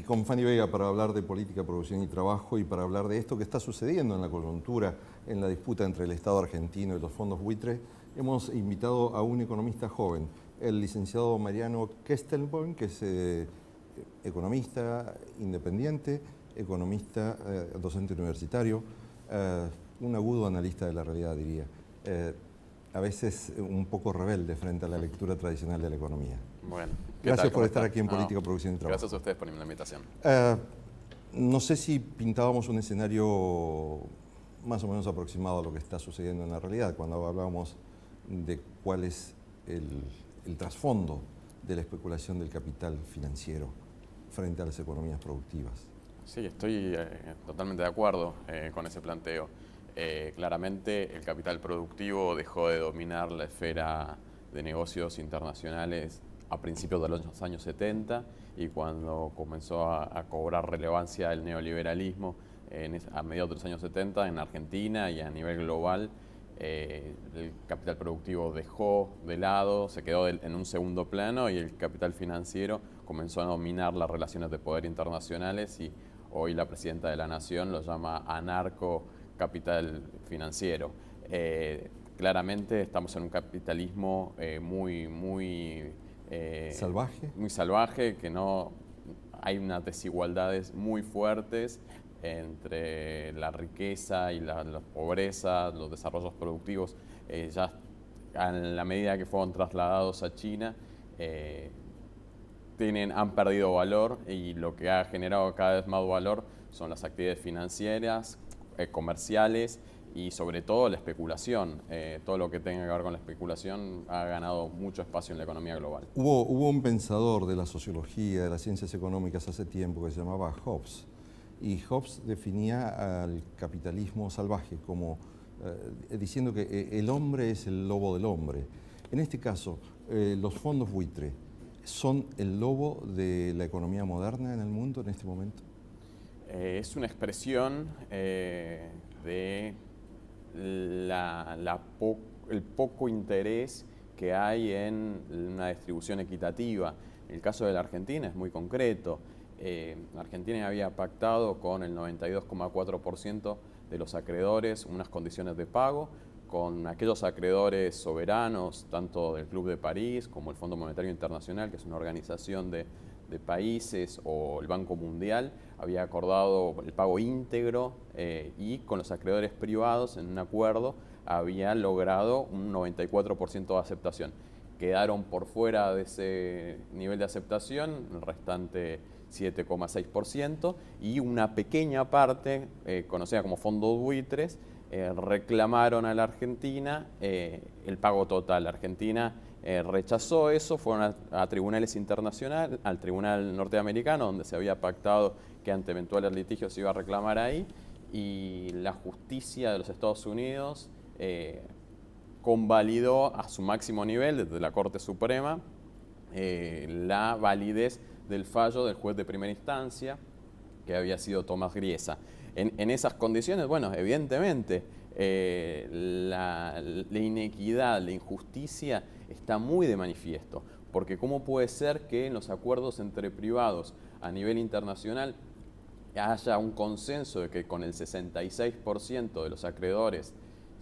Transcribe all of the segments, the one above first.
con Fanny Vega para hablar de política, producción y trabajo y para hablar de esto que está sucediendo en la coyuntura, en la disputa entre el Estado argentino y los fondos buitre, hemos invitado a un economista joven, el licenciado Mariano Kestelboim, que es economista independiente, economista, docente universitario, un agudo analista de la realidad, diría. A veces un poco rebelde frente a la lectura tradicional de la economía. Bueno, gracias por estar aquí en Política, No, Producción y Trabajo. Gracias a ustedes por la invitación. No sé si pintábamos un escenario más o menos aproximado a lo que está sucediendo en la realidad, cuando hablábamos de cuál es el trasfondo de la especulación del capital financiero frente a las economías productivas. Sí, estoy totalmente de acuerdo con ese planteo. Claramente el capital productivo dejó de dominar la esfera de negocios internacionales a principios de los años 70 y cuando comenzó a cobrar relevancia el neoliberalismo a mediados de los años 70 en Argentina y a nivel global, el capital productivo dejó de lado, se quedó en un segundo plano y el capital financiero comenzó a dominar las relaciones de poder internacionales y hoy la presidenta de la Nación lo llama anarcocapital financiero. Claramente estamos en un capitalismo muy ¿Salvaje? Muy salvaje, que no hay unas desigualdades muy fuertes entre la riqueza y la pobreza, los desarrollos productivos, ya a la medida que fueron trasladados a China, han perdido valor y lo que ha generado cada vez más valor son las actividades financieras, comerciales y sobre todo la especulación. Todo lo que tenga que ver con la especulación ha ganado mucho espacio en la economía global. Hubo un pensador de la sociología, de las ciencias económicas hace tiempo que se llamaba Hobbes. Y Hobbes definía al capitalismo salvaje como diciendo que el hombre es el lobo del hombre. En este caso, los fondos buitre son el lobo de la economía moderna en el mundo en este momento. Es una expresión de el poco interés que hay en una distribución equitativa. El caso de la Argentina es muy concreto. La Argentina había pactado con el 92,4% de los acreedores unas condiciones de pago, con aquellos acreedores soberanos, tanto del Club de París como el Fondo Monetario Internacional, que es una organización de países, o el Banco Mundial, había acordado el pago íntegro y con los acreedores privados en un acuerdo había logrado un 94% de aceptación. Quedaron por fuera de ese nivel de aceptación, el restante 7,6%, y una pequeña parte, conocida como fondos buitres, reclamaron a la Argentina el pago total. La Argentina rechazó eso, fueron a tribunales internacionales, al tribunal norteamericano, donde se había pactado que ante eventuales litigios se iba a reclamar ahí, y la justicia de los Estados Unidos convalidó a su máximo nivel, desde la Corte Suprema, la validez del fallo del juez de primera instancia, que había sido Tomás Griesa. En esas condiciones, bueno, evidentemente, la inequidad, la injusticia está muy de manifiesto, porque ¿cómo puede ser que en los acuerdos entre privados a nivel internacional haya un consenso de que con el 66% de los acreedores,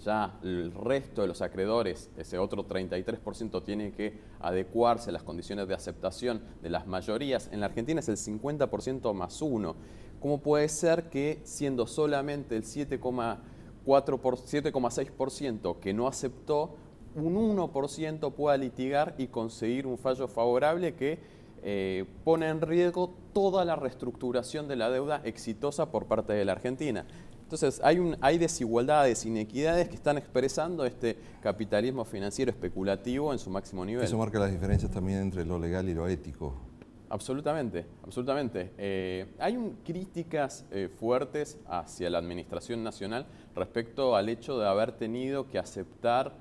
ya el resto de los acreedores, ese otro 33%, tiene que adecuarse a las condiciones de aceptación de las mayorías? En la Argentina es el 50% más 1. ¿Cómo puede ser que siendo solamente el 7,6% que no aceptó, un 1% pueda litigar y conseguir un fallo favorable que pone en riesgo toda la reestructuración de la deuda exitosa por parte de la Argentina? Entonces hay desigualdades, inequidades que están expresando este capitalismo financiero especulativo en su máximo nivel. Eso marca las diferencias también entre lo legal y lo ético. Absolutamente, absolutamente. Hay críticas fuertes hacia la Administración Nacional respecto al hecho de haber tenido que aceptar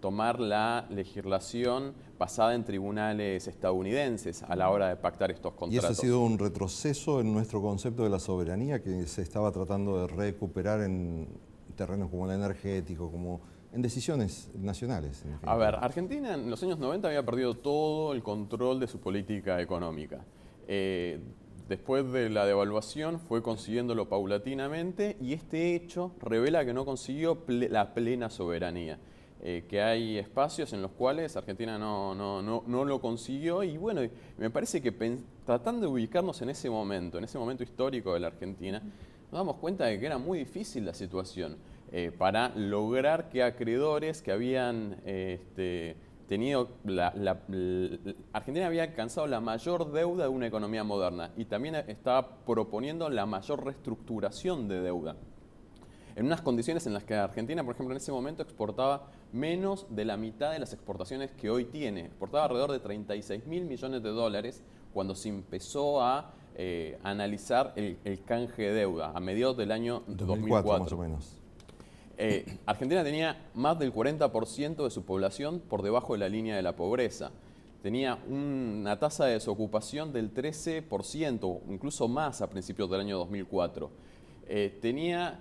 tomar la legislación basada en tribunales estadounidenses a la hora de pactar estos contratos. Y eso ha sido un retroceso en nuestro concepto de la soberanía que se estaba tratando de recuperar en terrenos como el energético, como en decisiones nacionales. A ver, Argentina en los años 90 había perdido todo el control de su política económica. después de la devaluación fue consiguiéndolo paulatinamente y este hecho revela que no consiguió la plena soberanía. Que hay espacios en los cuales Argentina no lo consiguió y bueno, me parece que tratando de ubicarnos en ese momento histórico de la Argentina, nos damos cuenta de que era muy difícil la situación para lograr que acreedores que habían tenido, Argentina había alcanzado la mayor deuda de una economía moderna y también estaba proponiendo la mayor reestructuración de deuda. En unas condiciones en las que Argentina, por ejemplo, en ese momento exportaba menos de la mitad de las exportaciones que hoy tiene. Exportaba alrededor de 36.000 millones de dólares cuando se empezó a analizar el canje de deuda a mediados del año 2004. Más o menos. Argentina tenía más del 40% de su población por debajo de la línea de la pobreza. Tenía una tasa de desocupación del 13%, incluso más a principios del año 2004. Tenía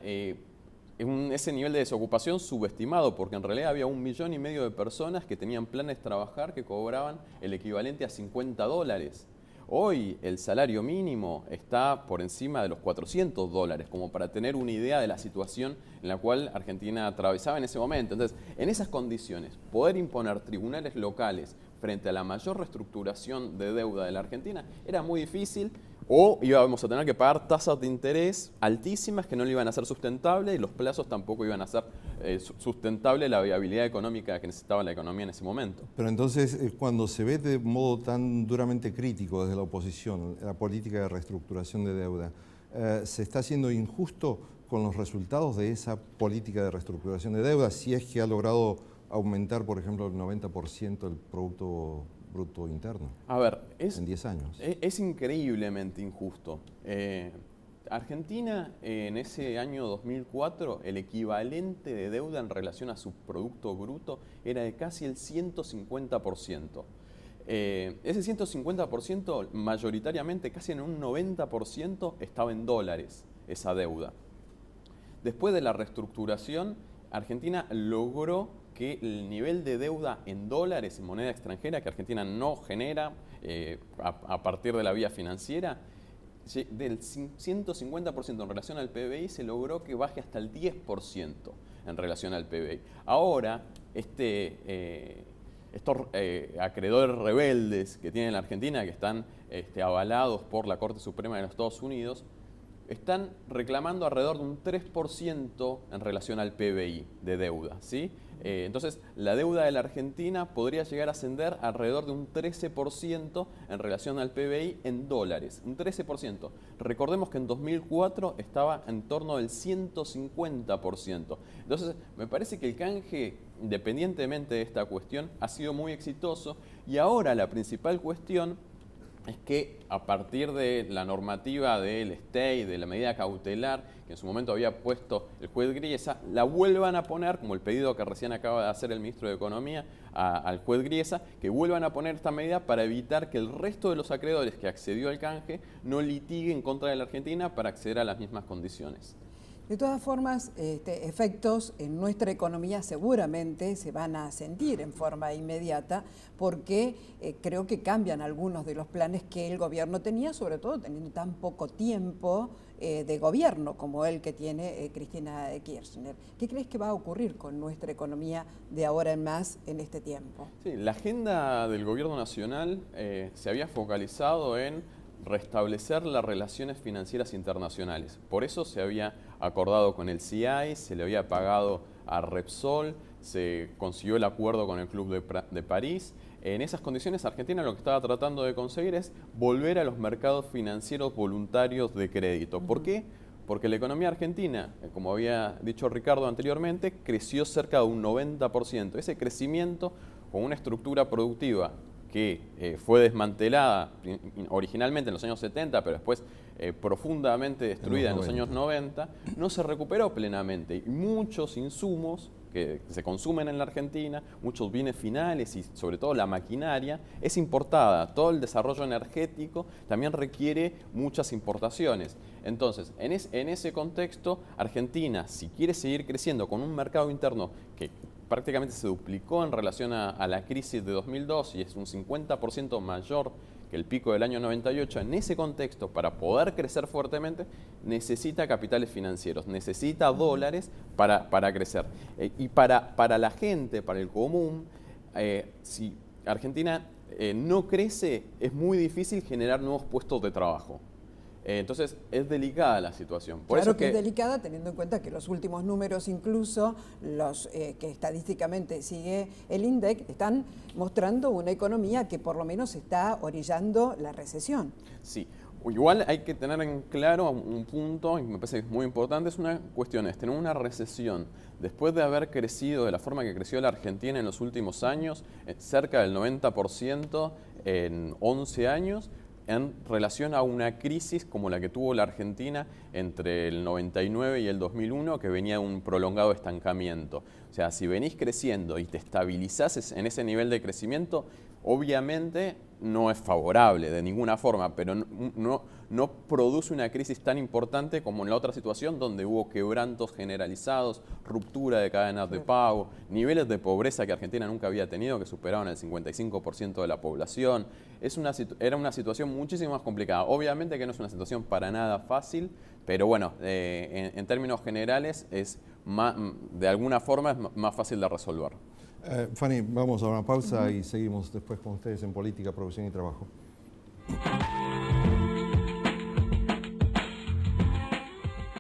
ese nivel de desocupación subestimado, porque en realidad había 1,5 millones de personas que tenían planes de trabajar que cobraban el equivalente a $50. Hoy el salario mínimo está por encima de los $400, como para tener una idea de la situación en la cual Argentina atravesaba en ese momento. Entonces, en esas condiciones, poder imponer tribunales locales frente a la mayor reestructuración de deuda de la Argentina era muy difícil, o íbamos a tener que pagar tasas de interés altísimas que no le iban a ser sustentables y los plazos tampoco iban a ser sustentable la viabilidad económica que necesitaba la economía en ese momento. Pero entonces, cuando se ve de modo tan duramente crítico desde la oposición la política de reestructuración de deuda, ¿se está haciendo injusto con los resultados de esa política de reestructuración de deuda si es que ha logrado aumentar, por ejemplo, el 90% el Producto Bruto Interno? A ver, en 10 años. Es increíblemente injusto. Argentina en ese año 2004, el equivalente de deuda en relación a su Producto Bruto era de casi el 150%. Ese 150% mayoritariamente, casi en un 90%, estaba en dólares, esa deuda. Después de la reestructuración, Argentina logró que el nivel de deuda en dólares, en moneda extranjera, que Argentina no genera a partir de la vía financiera, del 150% en relación al PBI se logró que baje hasta el 10% en relación al PBI. Ahora, estos acreedores rebeldes que tiene la Argentina, que están avalados por la Corte Suprema de los Estados Unidos, están reclamando alrededor de un 3% en relación al PBI de deuda, ¿sí? Entonces, la deuda de la Argentina podría llegar a ascender alrededor de un 13% en relación al PBI en dólares, un 13%. Recordemos que en 2004 estaba en torno del 150%. Entonces, me parece que el canje, independientemente de esta cuestión, ha sido muy exitoso y ahora la principal cuestión es que a partir de la normativa del stay, de la medida cautelar que en su momento había puesto el juez Griesa, la vuelvan a poner, como el pedido que recién acaba de hacer el ministro de Economía al juez Griesa, que vuelvan a poner esta medida para evitar que el resto de los acreedores que accedió al canje no litiguen en contra de la Argentina para acceder a las mismas condiciones. De todas formas, efectos en nuestra economía seguramente se van a sentir en forma inmediata porque creo que cambian algunos de los planes que el gobierno tenía, sobre todo teniendo tan poco tiempo de gobierno como el que tiene Cristina Kirchner. ¿Qué crees que va a ocurrir con nuestra economía de ahora en más en este tiempo? Sí, la agenda del gobierno nacional se había focalizado en restablecer las relaciones financieras internacionales. Por eso se había acordado con el CI, se le había pagado a Repsol, se consiguió el acuerdo con el Club de París. En esas condiciones, Argentina lo que estaba tratando de conseguir es volver a los mercados financieros voluntarios de crédito. ¿Por qué? Porque la economía argentina, como había dicho Ricardo anteriormente, creció cerca de un 90%. Ese crecimiento con una estructura productiva que fue desmantelada originalmente en los años 70, pero después profundamente destruida en los años 90, no se recuperó plenamente. Y muchos insumos que se consumen en la Argentina, muchos bienes finales y sobre todo la maquinaria, es importada. Todo el desarrollo energético también requiere muchas importaciones. Entonces, en ese contexto, Argentina, si quiere seguir creciendo con un mercado interno que prácticamente se duplicó en relación a la crisis de 2002 y es un 50% mayor que el pico del año 98. En ese contexto, para poder crecer fuertemente, necesita capitales financieros, necesita dólares para crecer. Y para la gente, para el común, si Argentina no crece, es muy difícil generar nuevos puestos de trabajo. Entonces es delicada la situación. Por claro eso que es delicada, teniendo en cuenta que los últimos números, incluso los que estadísticamente sigue el INDEC, están mostrando una economía que por lo menos está orillando la recesión. Sí, igual hay que tener en claro un punto, y me parece que es muy importante, es una cuestión, es tener una recesión. Después de haber crecido de la forma que creció la Argentina en los últimos años, cerca del 90% en 11 años, en relación a una crisis como la que tuvo la Argentina entre el 99 y el 2001, que venía de un prolongado estancamiento. O sea, si venís creciendo y te estabilizás en ese nivel de crecimiento, obviamente no es favorable de ninguna forma, pero no produce una crisis tan importante como en la otra situación donde hubo quebrantos generalizados, ruptura de cadenas de pago, niveles de pobreza que Argentina nunca había tenido, que superaban el 55% de la población. Era una situación muchísimo más complicada. Obviamente que no es una situación para nada fácil, pero bueno, en términos generales es de alguna forma es más fácil de resolver. Fanny, vamos a una pausa y seguimos después con ustedes en Política, Producción y Trabajo.